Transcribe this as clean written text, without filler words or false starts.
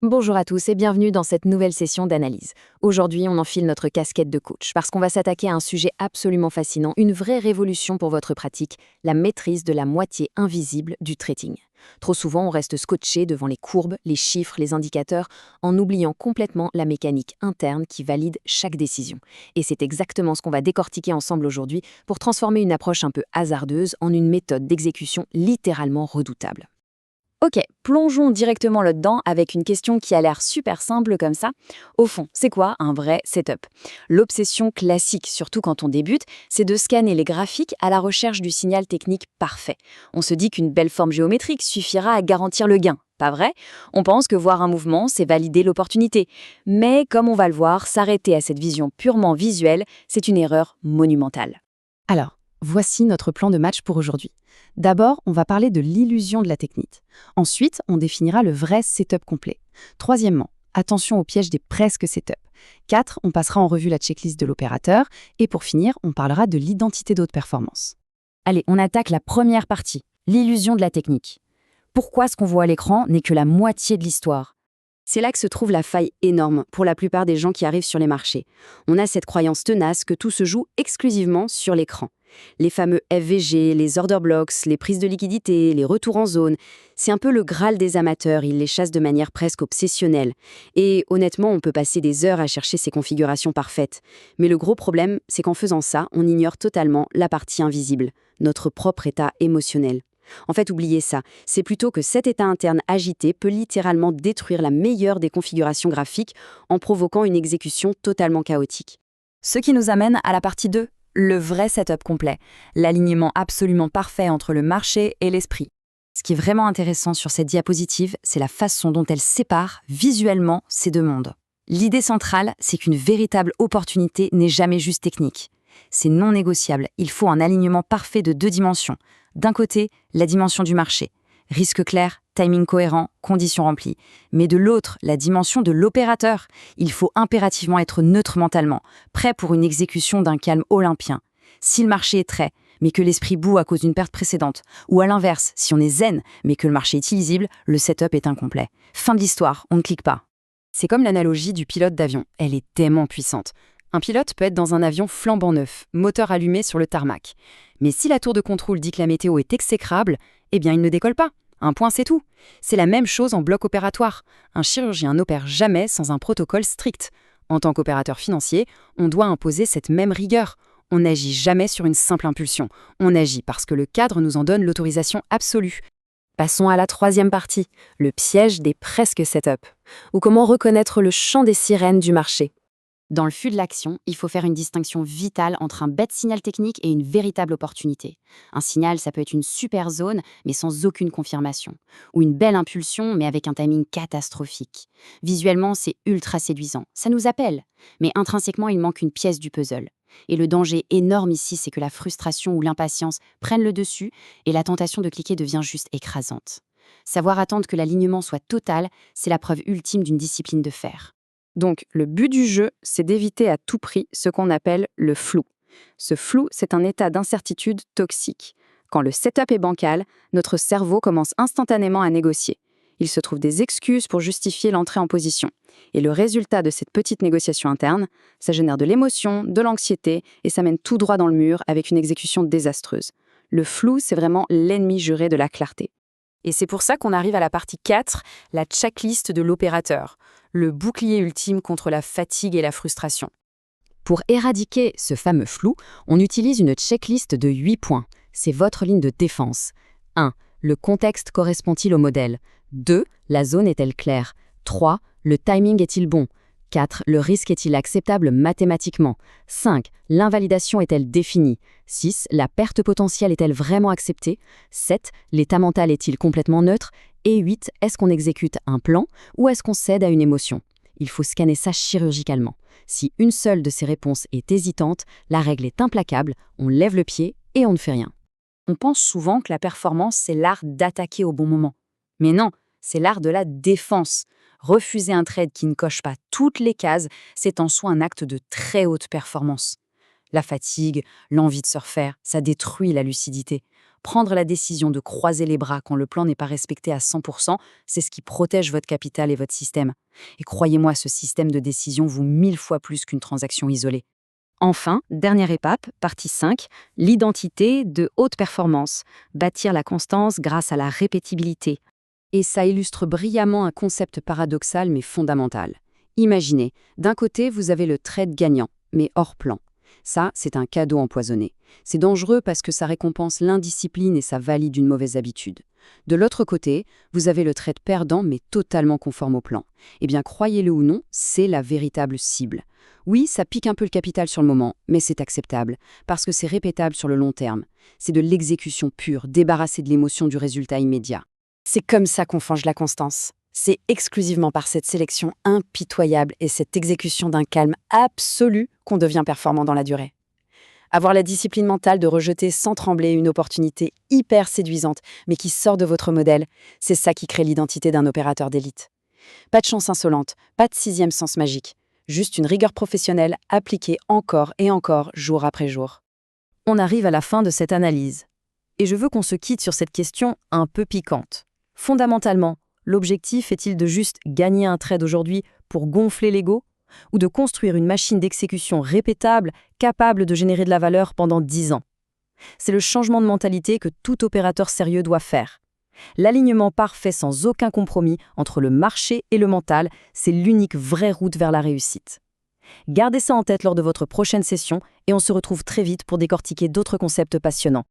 Bonjour à tous et bienvenue dans cette nouvelle session d'analyse. Aujourd'hui, on enfile notre casquette de coach parce qu'on va s'attaquer à un sujet absolument fascinant, une vraie révolution pour votre pratique, la maîtrise de la moitié invisible du trading. Trop souvent, on reste scotché devant les courbes, les chiffres, les indicateurs, en oubliant complètement la mécanique interne qui valide chaque décision. Et c'est exactement ce qu'on va décortiquer ensemble aujourd'hui pour transformer une approche un peu hasardeuse en une méthode d'exécution littéralement redoutable. Ok, plongeons directement là-dedans avec une question qui a l'air super simple comme ça. Au fond, c'est quoi un vrai setup? L'obsession classique, surtout quand on débute, c'est de scanner les graphiques à la recherche du signal technique parfait. On se dit qu'une belle forme géométrique suffira à garantir le gain. Pas vrai? On pense que voir un mouvement, c'est valider l'opportunité. Mais comme on va le voir, s'arrêter à cette vision purement visuelle, c'est une erreur monumentale. Alors, voici notre plan de match pour aujourd'hui. D'abord, on va parler de l'illusion de la technique. Ensuite, on définira le vrai setup complet. Troisièmement, attention au piège des presque setup. 4, on passera en revue la checklist de l'opérateur. Et pour finir, on parlera de l'identité d'haute performance. Allez, on attaque la première partie, l'illusion de la technique. Pourquoi ce qu'on voit à l'écran n'est que la moitié de l'histoire? C'est là que se trouve la faille énorme pour la plupart des gens qui arrivent sur les marchés. On a cette croyance tenace que tout se joue exclusivement sur l'écran. Les fameux FVG, les order blocks, les prises de liquidité, les retours en zone, c'est un peu le Graal des amateurs, ils les chassent de manière presque obsessionnelle. Et honnêtement, on peut passer des heures à chercher ces configurations parfaites. Mais le gros problème, c'est qu'en faisant ça, on ignore totalement la partie invisible, notre propre état émotionnel. En fait, oubliez ça. C'est plutôt que cet état interne agité peut littéralement détruire la meilleure des configurations graphiques en provoquant une exécution totalement chaotique. Ce qui nous amène à la partie 2, le vrai setup complet, l'alignement absolument parfait entre le marché et l'esprit. Ce qui est vraiment intéressant sur cette diapositive, c'est la façon dont elle sépare visuellement ces deux mondes. L'idée centrale, c'est qu'une véritable opportunité n'est jamais juste technique. C'est non négociable, il faut un alignement parfait de deux dimensions. D'un côté, la dimension du marché. Risque clair, timing cohérent, conditions remplies. Mais de l'autre, la dimension de l'opérateur. Il faut impérativement être neutre mentalement, prêt pour une exécution d'un calme olympien. Si le marché est trait, mais que l'esprit bout à cause d'une perte précédente, ou à l'inverse, si on est zen, mais que le marché est illisible, le setup est incomplet. Fin de l'histoire, on ne clique pas. C'est comme l'analogie du pilote d'avion, elle est tellement puissante. Un pilote peut être dans un avion flambant neuf, moteur allumé sur le tarmac. Mais si la tour de contrôle dit que la météo est exécrable, eh bien il ne décolle pas. Un point, c'est tout. C'est la même chose en bloc opératoire. Un chirurgien n'opère jamais sans un protocole strict. En tant qu'opérateur financier, on doit imposer cette même rigueur. On n'agit jamais sur une simple impulsion. On agit parce que le cadre nous en donne l'autorisation absolue. Passons à la troisième partie, le piège des presque setup, ou comment reconnaître le chant des sirènes du marché. Dans le flux de l'action, il faut faire une distinction vitale entre un bête signal technique et une véritable opportunité. Un signal, ça peut être une super zone, mais sans aucune confirmation. Ou une belle impulsion, mais avec un timing catastrophique. Visuellement, c'est ultra séduisant. Ça nous appelle. Mais intrinsèquement, il manque une pièce du puzzle. Et le danger énorme ici, c'est que la frustration ou l'impatience prennent le dessus et la tentation de cliquer devient juste écrasante. Savoir attendre que l'alignement soit total, c'est la preuve ultime d'une discipline de fer. Donc, le but du jeu, c'est d'éviter à tout prix ce qu'on appelle le flou. Ce flou, c'est un état d'incertitude toxique. Quand le setup est bancal, notre cerveau commence instantanément à négocier. Il se trouve des excuses pour justifier l'entrée en position. Et le résultat de cette petite négociation interne, ça génère de l'émotion, de l'anxiété, et ça mène tout droit dans le mur avec une exécution désastreuse. Le flou, c'est vraiment l'ennemi juré de la clarté. Et c'est pour ça qu'on arrive à la partie 4, la checklist de l'opérateur, le bouclier ultime contre la fatigue et la frustration. Pour éradiquer ce fameux flou, on utilise une checklist de 8 points. C'est votre ligne de défense. 1. Le contexte correspond-il au modèle? 2. La zone est-elle claire? 3. Le timing est-il bon? 4. Le risque est-il acceptable mathématiquement? 5. L'invalidation est-elle définie? 6. La perte potentielle est-elle vraiment acceptée? 7. L'état mental est-il complètement neutre? Et 8. Est-ce qu'on exécute un plan ou est-ce qu'on cède à une émotion? Il faut scanner ça chirurgicalement. Si une seule de ces réponses est hésitante, la règle est implacable, on lève le pied et on ne fait rien. On pense souvent que la performance, c'est l'art d'attaquer au bon moment. Mais non, c'est l'art de la défense. Refuser un trade qui ne coche pas toutes les cases, c'est en soi un acte de très haute performance. La fatigue, l'envie de se refaire, ça détruit la lucidité. Prendre la décision de croiser les bras quand le plan n'est pas respecté à 100%, c'est ce qui protège votre capital et votre système. Et croyez-moi, ce système de décision vaut 1000 fois plus qu'une transaction isolée. Enfin, dernière étape, partie 5, l'identité de haute performance. Bâtir la constance grâce à la répétibilité. Et ça illustre brillamment un concept paradoxal mais fondamental. Imaginez, d'un côté, vous avez le trade gagnant, mais hors plan. Ça, c'est un cadeau empoisonné. C'est dangereux parce que ça récompense l'indiscipline et ça valide une mauvaise habitude. De l'autre côté, vous avez le trade perdant mais totalement conforme au plan. Eh bien, croyez-le ou non, c'est la véritable cible. Oui, ça pique un peu le capital sur le moment, mais c'est acceptable, parce que c'est répétable sur le long terme. C'est de l'exécution pure, débarrassée de l'émotion du résultat immédiat. C'est comme ça qu'on forge la constance. C'est exclusivement par cette sélection impitoyable et cette exécution d'un calme absolu qu'on devient performant dans la durée. Avoir la discipline mentale de rejeter sans trembler une opportunité hyper séduisante, mais qui sort de votre modèle, c'est ça qui crée l'identité d'un opérateur d'élite. Pas de chance insolente, pas de sixième sens magique, juste une rigueur professionnelle appliquée encore et encore, jour après jour. On arrive à la fin de cette analyse. Et je veux qu'on se quitte sur cette question un peu piquante. Fondamentalement, l'objectif est-il de juste gagner un trade aujourd'hui pour gonfler l'ego ou de construire une machine d'exécution répétable, capable de générer de la valeur pendant 10 ans? C'est le changement de mentalité que tout opérateur sérieux doit faire. L'alignement parfait sans aucun compromis entre le marché et le mental, c'est l'unique vraie route vers la réussite. Gardez ça en tête lors de votre prochaine session et on se retrouve très vite pour décortiquer d'autres concepts passionnants.